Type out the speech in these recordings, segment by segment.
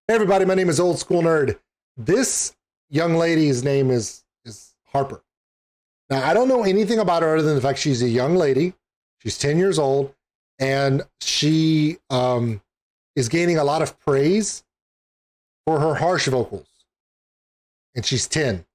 Hey everybody, my name is Old School Nerd. This young lady's name is Harper. Now, I don't know anything about her other than the fact she's a young lady. She's 10 years old, and she is gaining a lot of praise for her harsh vocals. And she's 10.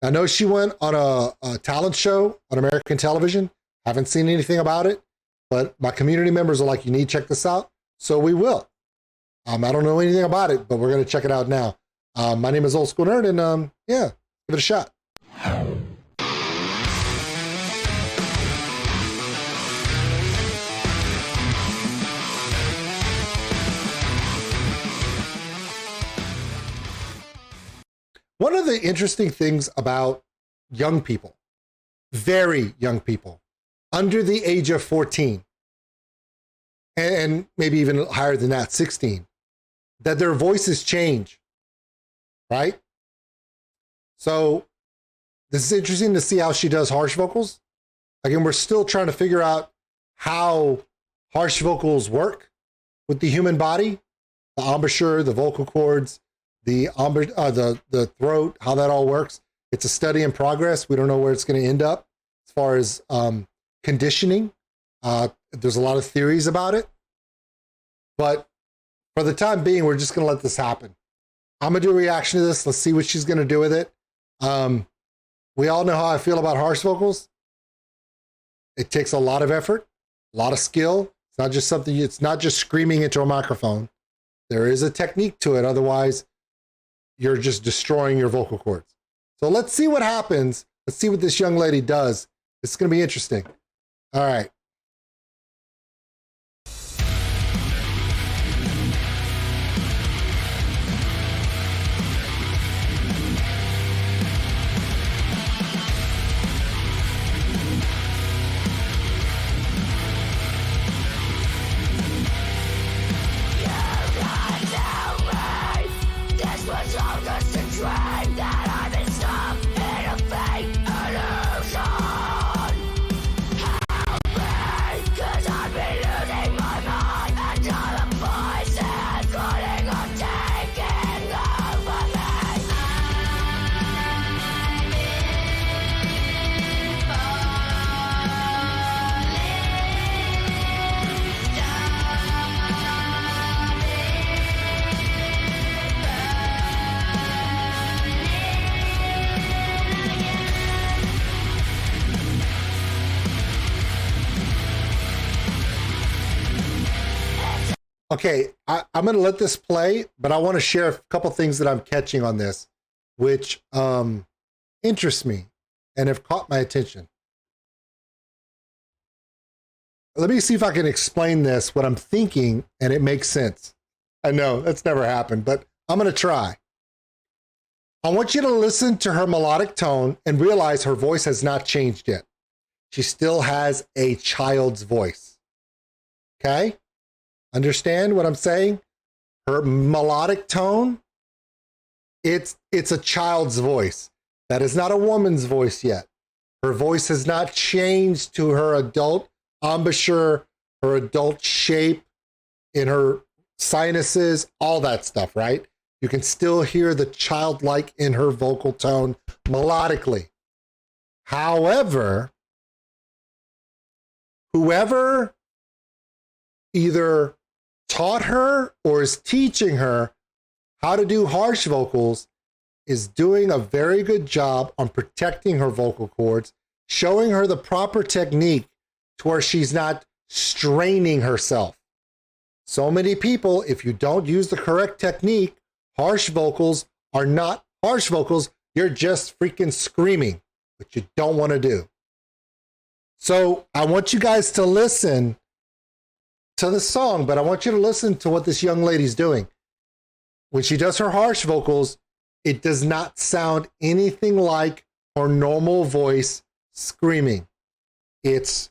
I know she went on a talent show on American television. Haven't seen anything about it, but my community members are like, you need to check this out. So we will. I don't know anything about it, but we're going to check it out now. My name is Old School Nerd, and yeah, give it a shot. One of the interesting things about young people, very young people, under the age of 14, and maybe even higher than that, 16, that their voices change, right? So this is interesting to see how she does harsh vocals. Again, we're still trying to figure out how harsh vocals work with the human body, the embouchure, the vocal cords, the throat, how that all works. It's a study in progress. We don't know where it's going to end up as far as conditioning. There's a lot of theories about it, but for the time being, we're just going to let this happen. I'm going to do a reaction to this. Let's see what she's going to do with it. We all know how I feel about harsh vocals. It takes a lot of effort, a lot of skill. It's not just something, it's not just screaming into a microphone. There is a technique to it. Otherwise, you're just destroying your vocal cords. So let's see what happens. Let's see what this young lady does. It's going to be interesting. All right. Okay, I'm going to let this play, but I want to share a couple things that I'm catching on this, which interest me and have caught my attention. Let me see if I can explain this, what I'm thinking, and it makes sense. I know that's never happened, but I'm going to try. I want you to listen to her melodic tone and realize her voice has not changed yet. She still has a child's voice. Okay? Understand what I'm saying? Her melodic tone, it's a child's voice. That is not a woman's voice yet. Her voice has not changed to her adult embouchure, her adult shape, in her sinuses, all that stuff, right? You can still hear the childlike in her vocal tone melodically. However, whoever either taught her or is teaching her how to do harsh vocals is doing a very good job on protecting her vocal cords, showing her the proper technique to where she's not straining herself. So many people, if you don't use the correct technique, harsh vocals are not harsh vocals. You're just freaking screaming, which you don't want to do. So I want you guys to listen to the song, but I want you to listen to what this young lady's doing. When she does her harsh vocals, it does not sound anything like her normal voice screaming. It's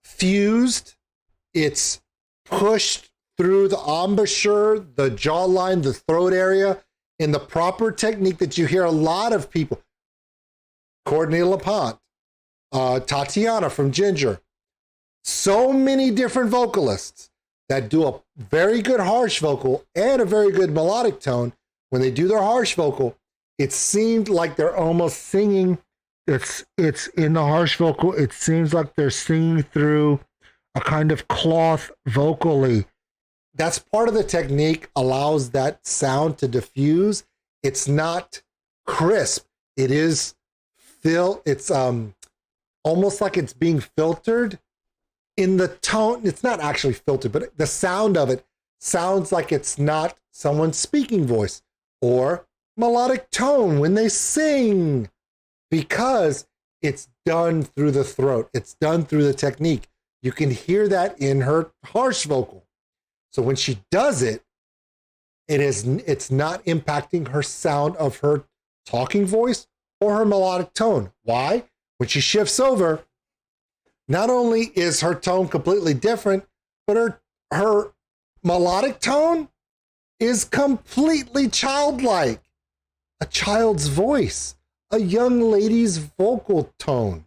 fused, it's pushed through the embouchure, the jawline, the throat area, in the proper technique that you hear a lot of people. Courtney LaPont, Tatiana from Ginger, so many different vocalists that do a very good harsh vocal and a very good melodic tone, when they do their harsh vocal, it seemed like they're almost singing. It's in the harsh vocal, it seems like they're singing through a kind of cloth vocally. That's part of the technique, allows that sound to diffuse. It's not crisp. It is it's almost like it's being filtered in the tone. It's not actually filtered, but the sound of it sounds like it's not someone's speaking voice or melodic tone when they sing, because it's done through the throat. It's done through the technique. You can hear that in her harsh vocal. So when she does it, it's not impacting her sound of her talking voice or her melodic tone. Why? When she shifts over, not only is her tone completely different, but her melodic tone is completely childlike. A child's voice, a young lady's vocal tone.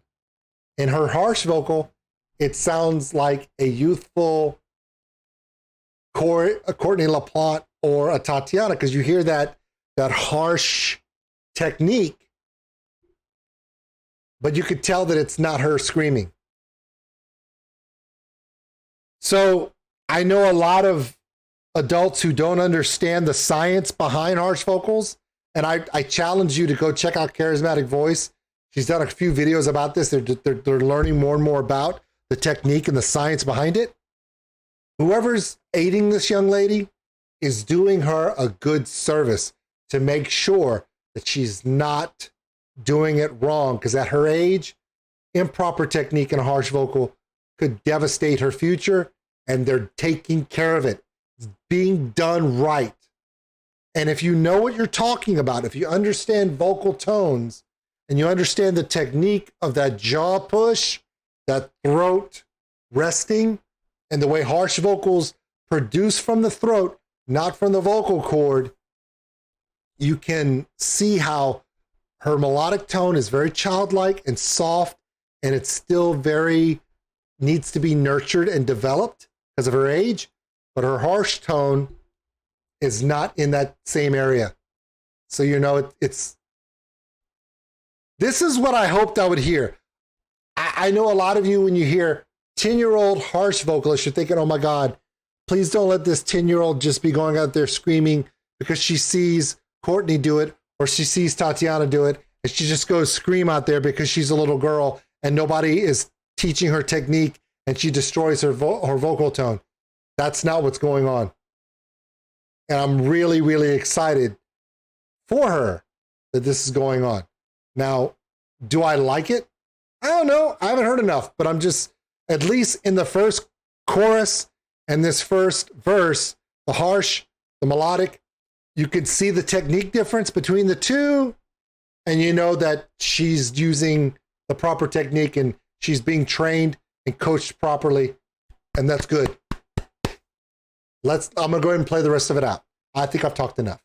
In her harsh vocal, it sounds like a youthful Courtney LaPlante or a Tatiana, because you hear that harsh technique, but you could tell that it's not her screaming. So I know a lot of adults who don't understand the science behind harsh vocals, and I challenge you to go check out Charismatic Voice. She's done a few videos about this. They're learning more and more about the technique and the science behind it. Whoever's aiding this young lady is doing her a good service to make sure that she's not doing it wrong, because at her age, improper technique in a harsh vocal could devastate her future, and they're taking care of it. It's being done right. And if you know what you're talking about, if you understand vocal tones and you understand the technique of that jaw push, that throat resting, and the way harsh vocals produce from the throat, not from the vocal cord, you can see how her melodic tone is very childlike and soft, and it's still needs to be nurtured and developed because of her age, but her harsh tone is not in that same area. So, this is what I hoped I would hear. I know a lot of you, when you hear 10-year-old harsh vocalist, you're thinking, oh my God, please don't let this 10-year-old just be going out there screaming because she sees Courtney do it or she sees Tatiana do it, and she just goes scream out there because she's a little girl and nobody is teaching her technique and she destroys her vocal tone. That's not what's going on. And I'm really, really excited for her that this is going on. Now, do I like it? I don't know. I haven't heard enough, but I'm just, at least in the first chorus and this first verse, the harsh, the melodic, you can see the technique difference between the two. And you know that she's using the proper technique and she's being trained and coached properly. And that's good. I'm going to go ahead and play the rest of it out. I think I've talked enough.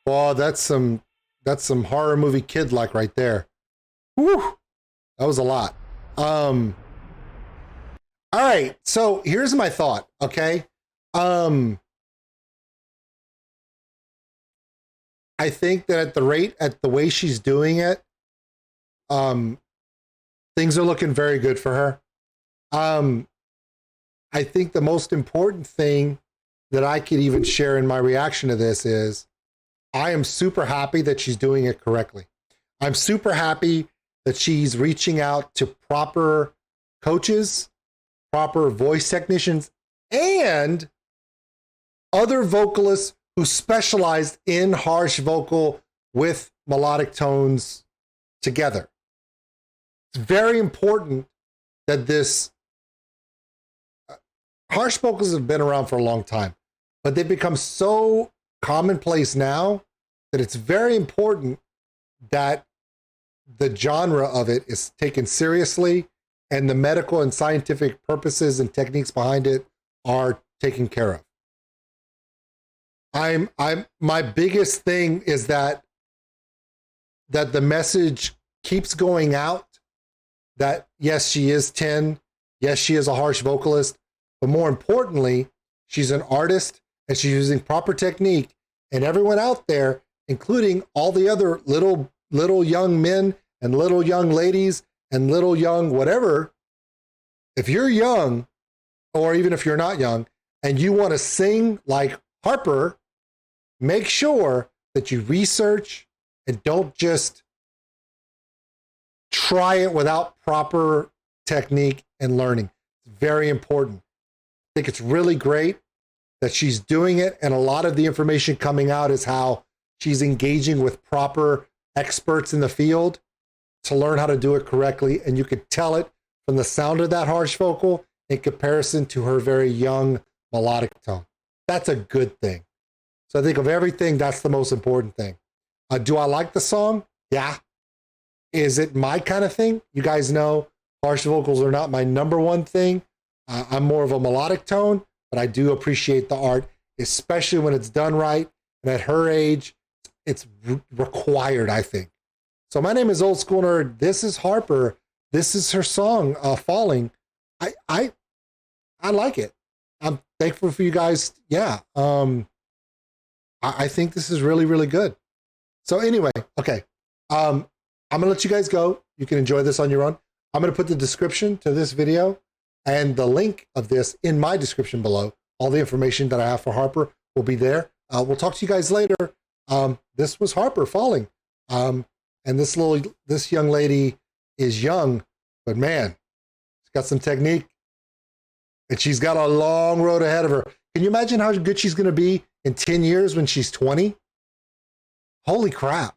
Well, that's some horror movie kid like right there. Whew, that was a lot. All right, so here's my thought. Okay, I think that at the way she's doing it, things are looking very good for her. I think the most important thing that I could even share in my reaction to this is I am super happy that she's doing it correctly. I'm super happy that she's reaching out to proper coaches, proper voice technicians, and other vocalists who specialized in harsh vocal with melodic tones together. It's very important that this harsh vocals have been around for a long time, but they've become so commonplace now that it's very important that the genre of it is taken seriously and the medical and scientific purposes and techniques behind it are taken care of. My biggest thing is that the message keeps going out that yes, she is 10. Yes, she is a harsh vocalist, but more importantly, she's an artist and she's using proper technique. And everyone out there, including all the other little young men and little young ladies and little young whatever, if you're young, or even if you're not young, and you want to sing like Harper, make sure that you research and don't just try it without proper technique and learning. It's very important. I think it's really great that she's doing it, and a lot of the information coming out is how she's engaging with proper experts in the field to learn how to do it correctly, and you could tell it from the sound of that harsh vocal in comparison to her very young melodic tone. That's a good thing. So I think of everything, that's the most important thing. Do I like the song? Yeah. Is it my kind of thing? You guys know harsh vocals are not my number one thing. I'm more of a melodic tone, but I do appreciate the art, especially when it's done right. And at her age, it's required, I think. So my name is Old School Nerd. This is Harper. This is her song, Falling. I like it. I'm thankful for you guys. Yeah. I think this is really, really good. So anyway, okay. I'm going to let you guys go. You can enjoy this on your own. I'm going to put the description to this video and the link of this in my description below. All the information that I have for Harper will be there. We'll talk to you guys later. This was Harper, Falling. And this young lady is young, but man, she's got some technique and she's got a long road ahead of her. Can you imagine how good she's going to be in 10 years when she's 20? Holy crap.